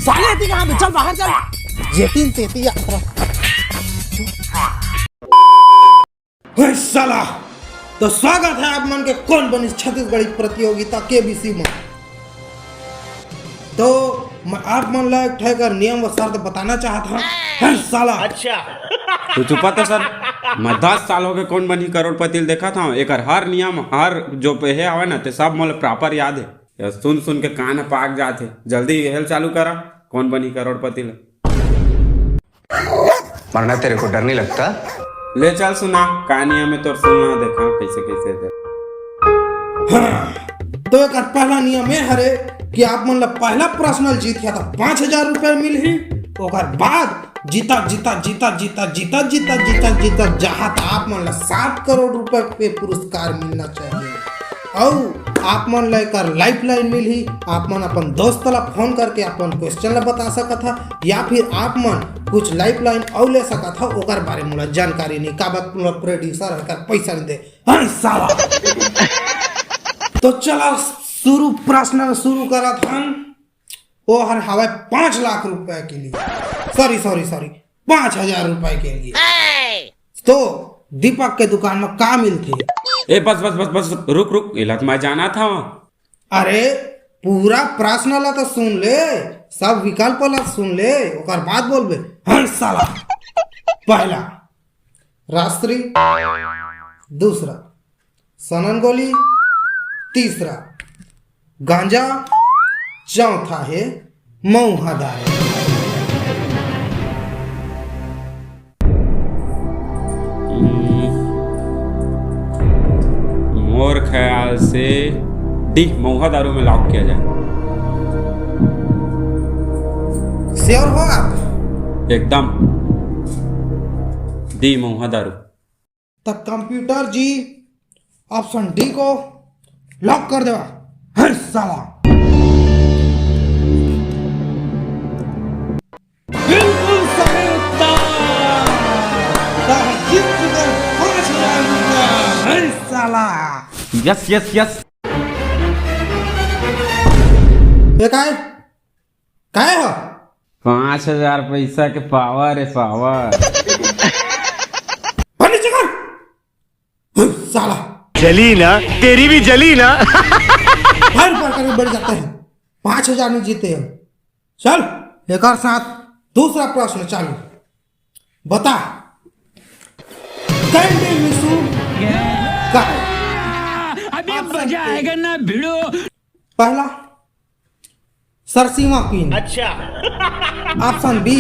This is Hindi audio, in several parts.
साले थी कहाँ पे? चल बाहर चल। जेतिन तेती यात्रा। साला तो स्वागत है आप मन के कौन बनी छत्तीसगढ़ी प्रतियोगिता केबीसी में। तो मैं आप मन ला ठहकर नियम व शर्त बताना चाहता हूँ। साला अच्छा तो चुपा था सर, मैं 10 साल हो गए कौन बनी करोड़पति देखा था। एक हर नियम हर जो पे आवे ना ते सब मोल प्रॉपर याद है। सुन सुन के कान पाक जाते। जल्दी हेल चालू करा कौन बनी करोड़पति ले। मरना तेरे को डर नहीं लगता? ले चल सुना कहानियां में तो सुनना देखा कैसे कैसे थे। तो एक पहला नियम है हरे कि आप मन ला पहला पर्सनल जीत किया था 5,000 रुपए मिल ही। ओकर बाद जीता जीता जीता जीता जीता जीता जीता जीता जहाँ था आप मन ला 7 करोड़ रुपए पे पुरस्कार मिलना चाहिए। और आप मन ला एक लाइफ लाइन मिली। आप मन अपन दोस्त ला फोन करके अपन क्वेश्चन ला बता सका था या फिर आप मन कुछ लाइफ लाइन और ले सका था। ओकर बारे में जानकारी नहीं का बात प्रोड्यूसर हर पैसा नहीं दे। साला तो चला शुरू प्रश्न शुरू करा था। वो हर हवा 5 लाख रुपए के लिए सॉरी 5,000 रुपए के लिए। तो दीपक के दुकान में का मिलते? ए बस रुक इलाज में जाना था। अरे पूरा प्रश्न ला तो सुन ले, सब विकल्प ला सुन ले, ओकर बाद बोलबे। हाँ साला पहला राष्ट्री, दूसरा सनन गोली, तीसरा गांजा, चौथा है मऊहादार। मोर ख्याल से डी मऊहा दारू में लॉक किया जाए। श्योर हो आप? एकदम डी मऊहा दारू। तब कंप्यूटर जी ऑप्शन डी को लॉक कर देवा। हर साला बिल्कुल सही उत्तर। जीत चुके 5,000 रुपया। हर साला यस ये काय हो? 5,000 पैसा के पावर है पावर। नीचे कर साला। जली ना तेरी भी जली ना। हर प्रकार बढ़ जाते हैं। 5,000 में जीते हैं। चल एक और साथ दूसरा प्रश्न चालू। बता कैंडी मिसू का अभी मजा आएगा ना भिड़ो। पहला सरसीमा क्वीन, अच्छा option B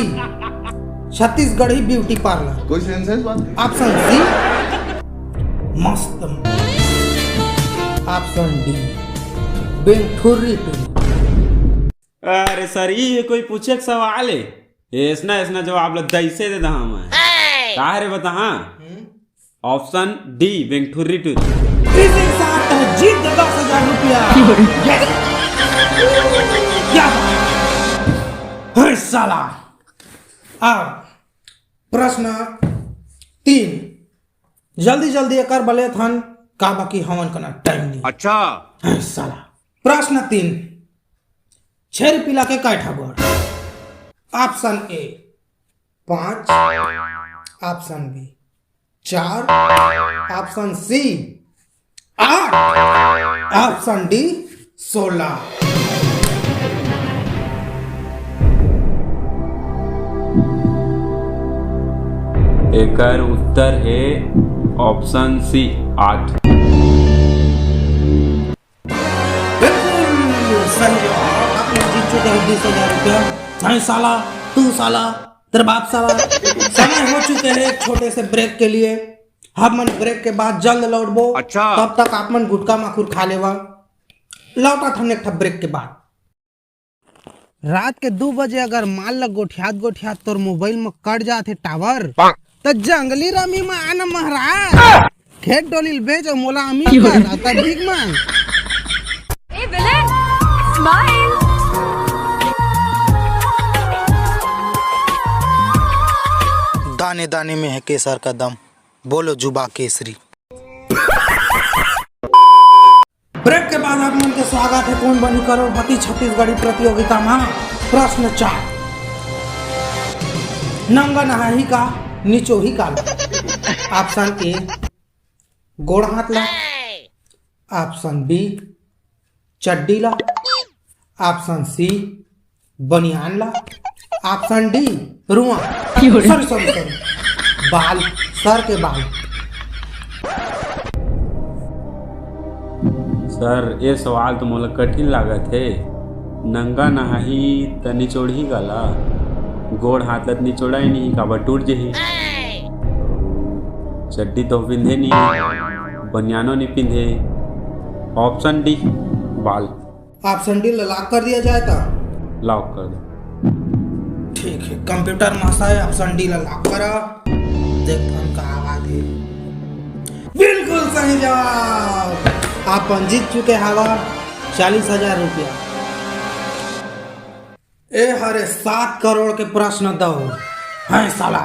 Chhattisgarhi beauty parlour, कोई सेंस है इस बात? ऑप्शन सी मस्त, ऑप्शन डी बेंठुर्री टू। अरे सर ये कोई पूछे के सवाल है? ऐसना जवाब ला दैसे दे दहा मैं का रे बता। ऑप्शन डी बेंठुर्री टू। इसी साथ तो जीत 10,000 रुपया। क्या हर साला। अब प्रश्न 3 जल्दी एक बले थन का बाकी हमन कना टाइम नहीं। अच्छा हर साला प्रश्न 3 छेरी पिला के कैठा गोड़? Option A 5, option B 4, option C 8, option D 16। एकर उत्तर है ऑप्शन सी 8। बिल्कुल सही जवाब। आपने जीत चुके हैं 20,000 रुपया। नहीं साला तू साला तेरे बाप साला। समय हो चुके हैं एक छोटे से ब्रेक के लिए। हम मन ब्रेक के बाद जल्द लौटबो। अच्छा। तब तक आप मन गुटका माखुर खा लेवा। लौटा था एक ब्रेक के बाद। रात के 2 बजे अगर मान ला गोठियात तोर मोबाइल में कट जाते टावर तो जंगली रमी में आना महाराज। खेत डोलिल बेच और मोला अमीर कर तब भीख मांग। Hey villain, smile. दाने दाने में है केसर का दम, बोलो जुबा केसरी। ब्रेक के बाद आप मन के स्वागत है कौन बनी करोड़पति छत्तीसगढ़ी प्रतियोगिता में। प्रश्न 4, नंगा नहाही का नीचो ही काला। ऑप्शन ए गोड़ हाथ ला, ऑप्शन बी चड्डी ला, ऑप्शन सी बनियान ला, ऑप्शन डी रुआ सॉरी बाल, सर के बाल। सर ये सवाल तो मोला कठिन लागत है। नंगा नहाही त निचोड़ ही गला, गोड़ हाथ लत निचोड़ा ही नहीं, काबर टूट जही। चड्डी तो पिंधे नहीं, बनियानो नहीं पिंधे। ऑप्शन डी बाल। ऑप्शन डी लॉक कर दिया जाए तो लॉक कर दो। ठीक है, कंप्यूटर महाशय ऑप्शन डी लॉक करा। देखते हम का आवाज है। बिल्कुल सही जवाब। आप जीत चुके हवा 40,000 रुपया। ए हरे 7 करोड़ के प्रश्न दो है साला।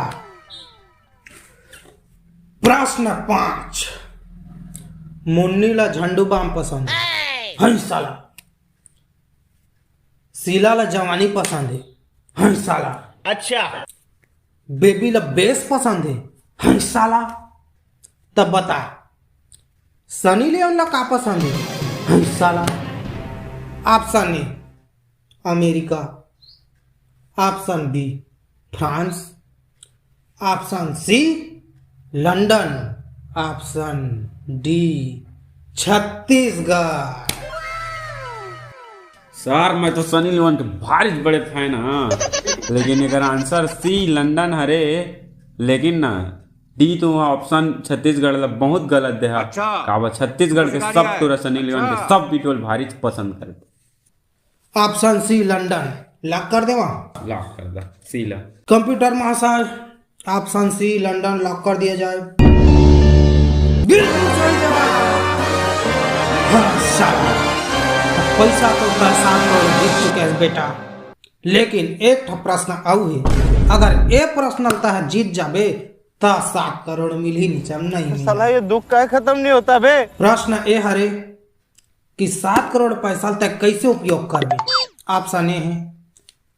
प्रश्न 5, मुन्नी ला झंडू बाम पसंद है साला। शीला ला जवानी पसंद है साला। अच्छा। बेबी ला बेस पसंद है साला। तब बता सनी लियोन ला का पसंद है साला। Option A America, option B France, option C London, option D Chhattisgarh. Sir मैं तो सनी लियोन के भारी बड़े फैन हाँ, लेकिन अगर आंसर सी लंदन हरे, लेकिन ना डी तो ऑप्शन छत्तीसगढ़ ला बहुत गलत दे। अच्छा। काबा छत्तीसगढ़ के सब तोरा सनी लियोन के सब बिटोल भारी पसंद करते। ऑप्शन सी लंदन लॉक कर देवा। लॉक कर दा सी ला। कंप्यूटर महाशय ऑप्शन सी लंदन लॉक कर दिया जाए। बिल्कुल सही जवाब। हाँ, साला। पैसा तो 7 करोड़ जीत चुके हैं बेटा, लेकिन एक प्रश्न आऊ है। अगर ये प्रश्न लगता है जीत जाबे तो 7 करोड़ मिल ही नहीं। साला ये दुख का खत्म नहीं होता बे। प्रश्न ए हरे कि 7 करोड़ पैसा तक कैसे उपयोग करबे। ऑप्शन ए है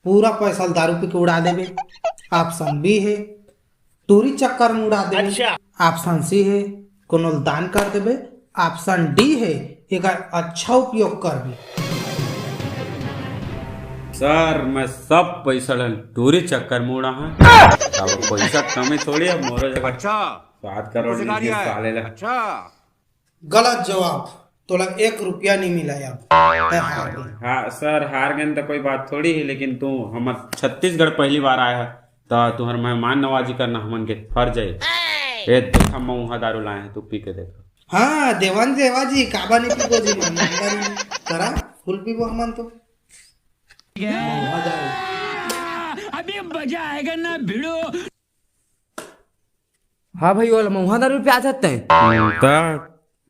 पूरा पैसा दारू पी के उड़ा देबे, ऑप्शन बी है टूरी चक्कर में उड़ा देबे, ऑप्शन सी है कोनो दान कर देबे, ऑप्शन डी है एक अच्छा उपयोग करबे। सर मैं सब पैसा टूरी चक्कर में उड़ा है। पैसा कमी थोड़ी है मोरो जगह। अच्छा 7 करोड़ साले ला। अच्छा गलत जवाब। तो लग 1 रुपया नहीं मिला अब। हाँ सर हार गए तो कोई बात थोड़ी है, लेकिन तू हम छत्तीसगढ़ पहली बार आया है तो तुम्हारे मेहमान नवाजी करना हमन के फर्ज है। ए देखा मऊहा दारू लाए हैं, तू पी के देखा। हाँ देवान देवाजी काबा नहीं पीबो जी मन करा फुल पीबो हमन तो। अभी मजा आएगा ना भिड़ो। हाँ भाई वो महुआ दारू पे आ सकते हैं।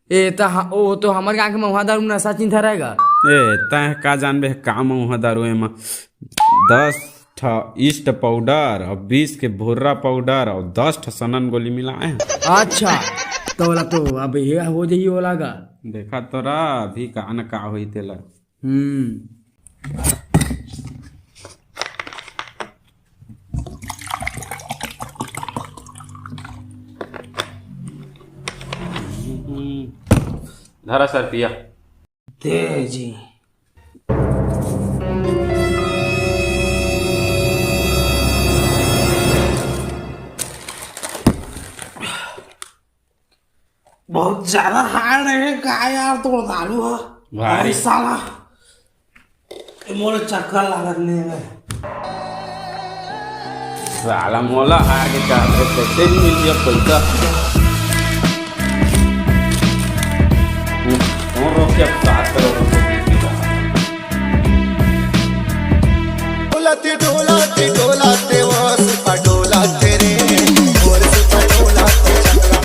ए ओ तो हमारे गाँव के महुआ दारू में नशा चिंता रहेगा। ए तय का जानबे का मऊहा दारू में 10 ईस्ट पाउडर और 20 के भुर्रा पाउडर और 10 सनन गोली मिलाए हैं। अच्छा तो वाला तो अब ये हो जाइए वाला का देखा तोरा अभी का न का हुई तेला। धरा सर पिया दे जी। बहुत ज्यादा हार्ड है का यार, तो दारू है भारी साला। मोरे चक्कर लागने में साला मोला हार के कैसे नहीं मिल गया पैसा। कौन रोक के 7 करोड़ रुपए